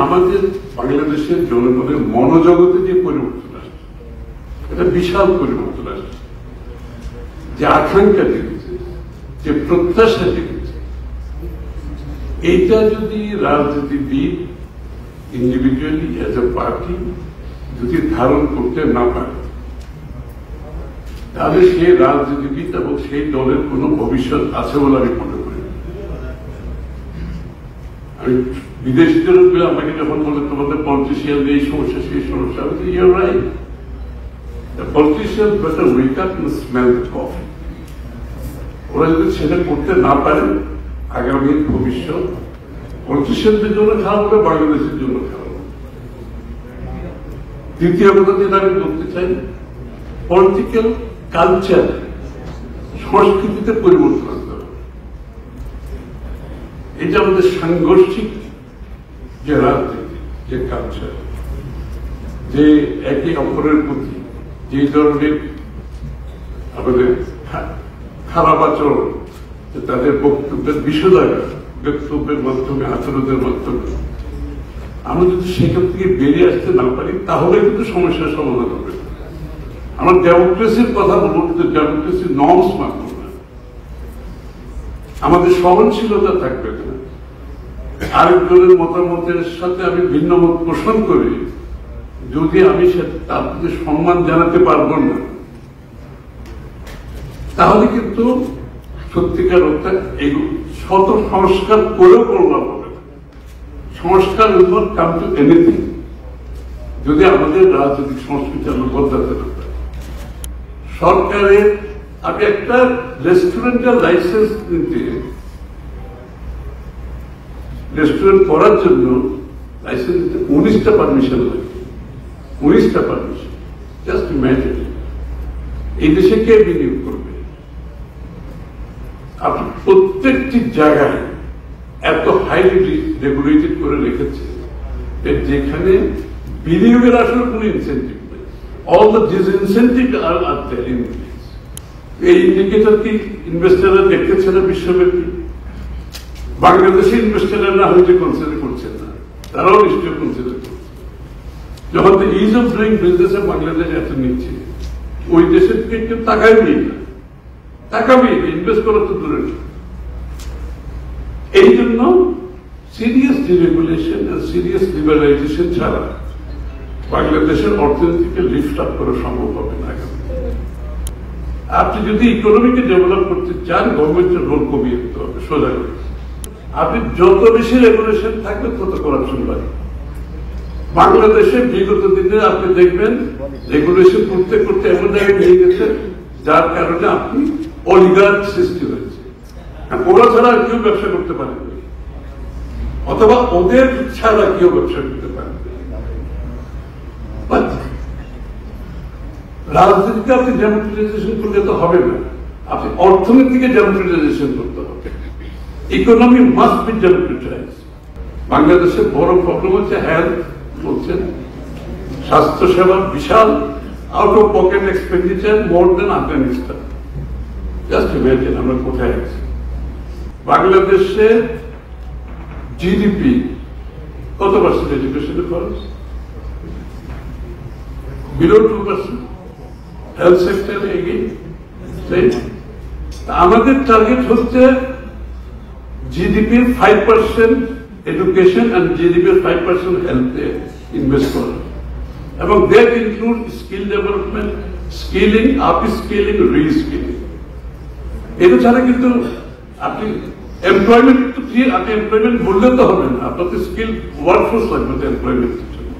আমাদের বাংলাদেশের জনগণের মনোজগতে যে পরিবর্তন আসছে, এটা বিশাল পরিবর্তন আসছে। যে আকাঙ্ক্ষা জেগেছে, যে প্রত্যাশা জেগেছে, এইটা যদি রাজনীতিবিদ ইন্ডিভিজুয়ালি এজ এ পার্টি যদি ধারণ করতে না পারে, তাহলে সেই রাজনীতিবিদ এবং সেই দলের কোন ভবিষ্যৎ আছে বলে আমি মনে করি। আমি বিদেশিদের আমাকে যখন বলে তোমাদের পলিটিশিয়ান এই সমস্যা সেই সমস্যা, আমি বলি you're right, politician better wake up and smell the coffee. ওরা যদি সেটা করতে না পারে, আগামী ভবিষ্যৎ পলিটিশিয়ানদের জন্য খারাপ হবে, বাংলাদেশের জন্য খারাপ হবে। দ্বিতীয় কথা যেটা আমি বলতে চাই, পলিটিক্যাল কালচার, সংস্কৃতিতে পরিবর্তন আনতে হবে। এটা আমাদের সাংঘর্ষিক যে রাজনীতি, যে কালচার, যে একে অপরের প্রতি যে ধরনের আমাদের খারাপ আচরণ, তাদের বক্তব্যের বিষয়দায়ক বক্তব্যের মাধ্যমে, আচরণের মাধ্যমে আমরা যদি সেখান থেকে বেরিয়ে আসতে না পারি, তাহলে কিন্তু সমস্যার সমাধান হবে। আমরা ডেমোক্রেসির কথা বলবো, কিন্তু ডেমোক্রেসির নর্মস মানব না, আমাদের সহনশীলতা থাকবে না। আরেকজনের মতামতের সাথে আমি ভিন্ন মত পোষণ করি, যদি আমি তার প্রতি সম্মান জানাতে পারবো না, তাহলে কিন্তু সত্যিকার অর্থে এই শত সংস্কার করেও করলাম হবে না। সংস্কার will not come to anything যদি আমাদের রাজনৈতিক সংস্কৃতি আমরা বদলাতে না পারি। সরকারের আমি একটা রেস্টুরেন্টের লাইসেন্স নিতে, রেস্টুরেন্ট করার জন্য লাইসেন্স নিতে 19টা পারমিশন লাগে, 19টা পারমিশন। জাস্ট ইমাজিন, এই দেশে কে বিনিয়োগ করবে? আপনি প্রত্যেকটি জায়গায় এত হাইলি রেগুলেটেড করে রেখেছে, যেখানে বিনিয়োগের আসলে কোন ইনসেন্টিভ নেই। All the disincentive are there in place. এই ইন্ডিকেটর কি ইনভেস্টররা দেখতেছে না বিশ্বব্যাপী? বাংলাদেশের ইনভেস্টররা না হয়তো কনসিডার করছেন না, তারাও নিশ্চয়ই কনসিডার করছে। যখন ইজ অফ ডুইং বিজনেসে বাংলাদেশ এত নিচ্ছে, ওই দেশের থেকে কেউ তাকাবেই না, তাকাবেই না, ইনভেস্ট করা তো দূরে। এই জন্য সিরিয়াস ডিরেগুলেশন আর সিরিয়াস লিবারালাইজেশন ছাড়া বাংলাদেশের অর্থনীতিকে লিফট আপ করা সম্ভব হবে না। আপনি যদি ইকোনমিকে ডেভেলপ করতে চান, গভর্নমেন্টের রোল কমিয়ে দিতে হবে সোজা করে। আপনি যত বেশি রেগুলেশন থাকবে তত করাপশন বাড়বে। বাংলাদেশে বিগত দিনে আপনি দেখবেন রেগুলেশন করতে করতে এমন জায়গায় নিয়ে গেছে, যার কারণে আপনি অলিগার্ক সৃষ্টি হয়েছে। ওরা ছাড়া কেউ ব্যবসা করতে পারেন, অথবা ওদের ছাড়া কেউ ব্যবসা করতে পারেন। রাজনীতিতে আপনি ডেমোক্রেটাইজেশন করলে তো হবে না, আপনি অর্থনীতিকে ডেমোক্রেটাইজেশন করতে হবে। Economy must be democratize. বাংলাদেশের বড় প্রবলেম হচ্ছে হেলথ, বলছেন স্বাস্থ্য সেবা বিশাল out of pocket expenditure more than Afghanistan. Just imagine আমরা কোথায় আছি। বাংলাদেশে জিডিপি কত পার্সেন্ট এডুকেশনে খরচ? বিলো 2%। হেলথ সেক্টরে এগিয়ে। আমাদের টার্গেট হচ্ছে জিডিপির 5% এডুকেশন and জিডিপির 5% হেলথে ইনভেস্ট করা, এবং that include skill development, skilling, up skilling, reskilling. এটা ছাড়া কিন্তু আপনি এমপ্লয়মেন্ট, আপনি এমপ্লয়মেন্ট বললে তো হবে না, আপনাদের স্কিল ওয়ার্কফোর্স লাগবে এমপ্লয়মেন্টের জন্য।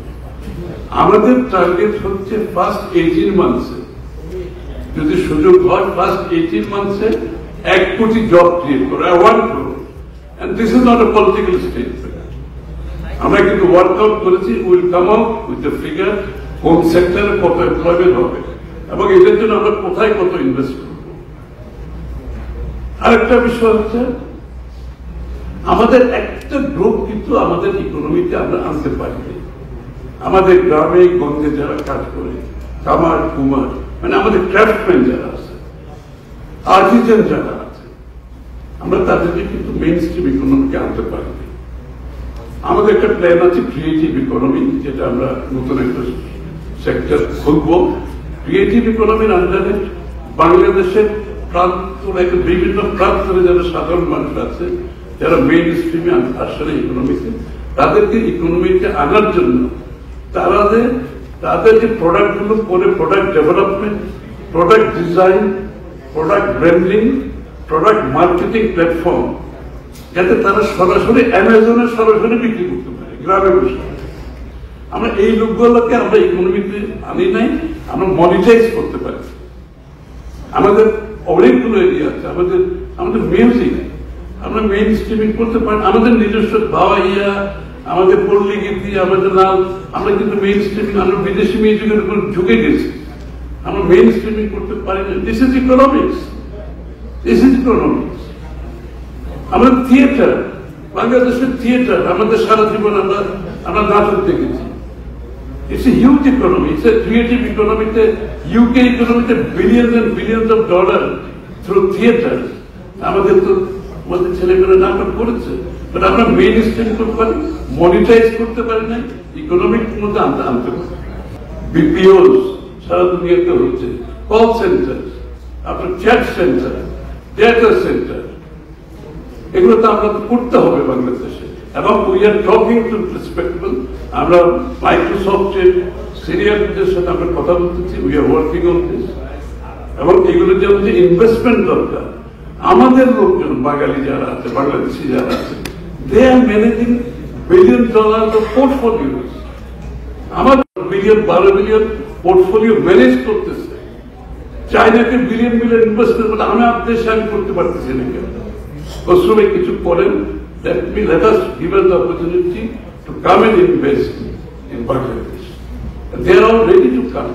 আমাদের টার্গেট হচ্ছে ফার্স্ট 18 মান্থসে যদি সুযোগ হয়, ফার্স্ট 18 মান্থসে 1 কোটি জব ক্রিয়েট করা, 1 crore। And this is not a political statement. আমরা কিন্তু ওয়ার্কআউট করেছি, will come out with the figure, কোন সেক্টরে কত এমপ্লয়মেন্ট হবে এবং এদের জন্য আমরা কোথায় কত ইনভেস্ট করব। আরেকটা বিষয় হচ্ছে আমাদের একটা গ্রুপ কিন্তু আমাদের ইকোনমিতে আমরা আনতে পারি। আমাদের গ্রামে গঞ্জে যারা কাজ করে, কামার কুমার, মানে আমাদের ক্রাফটম্যান যারা আছে, আর্টিজান যারা আছে, আমরা তাদেরকে কিন্তু মেইন স্ট্রিম ইকোনমিকে আনতে পারি। আমাদের একটা প্ল্যান আছে ক্রিয়েটিভ ইকোনমি, যেটা আমরা নতুন একটা সেক্টর খুলব। ক্রিয়েটিভ ইকোনমির আন্ডারে বাংলাদেশের বিভিন্ন প্রান্তরে যারা সাধারণ মানুষ আছে, যারা মেইন স্ট্রিমে আসলে ইকোনমিতে, তাদেরকে ইকোনমিতে আনার জন্য তাদের যে প্রোডাক্টগুলো করে, product development, product design, product branding, product marketing platform, যাতে তারা সরাসরি অ্যামাজনে সরাসরি বিক্রি করতে পারে গ্রামে বসে। আমরা এই লোকগুলোকে আমরা ইকোনমিতে আনি নাই, আমরা মনিটাইজ করতে পারি। আমাদের অনেকগুলো এরিয়া আছে, আমাদের মিউজিক আমরা মেইন স্ট্রিমিং করতে পারি, আমাদের নিজস্ব বাওয়াইয়া, আমাদের পল্লী গীতি, আমাদের নাম, আমরা কিন্তু মেইন স্ট্রিমিং, আমরা বিদেশি মিউজিকের উপর ঝুঁকে গেছি, আমরা মেইন স্ট্রিমিং করতে পারি না। This is economics, this is economics. আমাদের থিয়েটার, বাংলাদেশের থিয়েটার, আমাদের সারা জীবন আমরা নাটক দেখেছি। It's a huge economy. It's a creative economy. UK economy, billions and billions of dollars through theaters. আমাদের ছেলেমেয়েরা নাটক করেছে, বাট আমরা মেইন স্ট্রিম করতে পারি, মনিটাইজ করতে পারি না, ইকোনমিক মধ্যে আনতে পারি। বিপিওস সারা দুনিয়াতে হচ্ছে, কল সেন্টার, আপনার চ্যাট সেন্টার, ডেটা সেন্টার, এগুলো তো আমরা করতে হবে বাংলাদেশে। এবং we are talking to respectable, আমরা মাইক্রোসফটের সিনিয়রদের সাথে আমরা কথা বলতেছি, we are working on this. এবং এগুলোর জন্য যে ইনভেস্টমেন্ট দরকার, আমাদের লোকজন বাঙালি যারা আছে, বাংলাদেশি যারা আছে, দে আর ম্যানেজিং বিলিয়ন ডলার পোর্টফোলিও। আমার বিলিয়ন 12 বিলিয়ন পোর্টফোলিও ম্যানেজ করতেছে। চায়নাকে বিলিয়ন বিলিয়ন ইনভেস্টমেন্ট বলে আমি দেশে আমি করতে পারতেছি না কেন? কসরমে কিছু করেন, let us give us the opportunity to come and invest in Bangladesh. And they are all ready to come.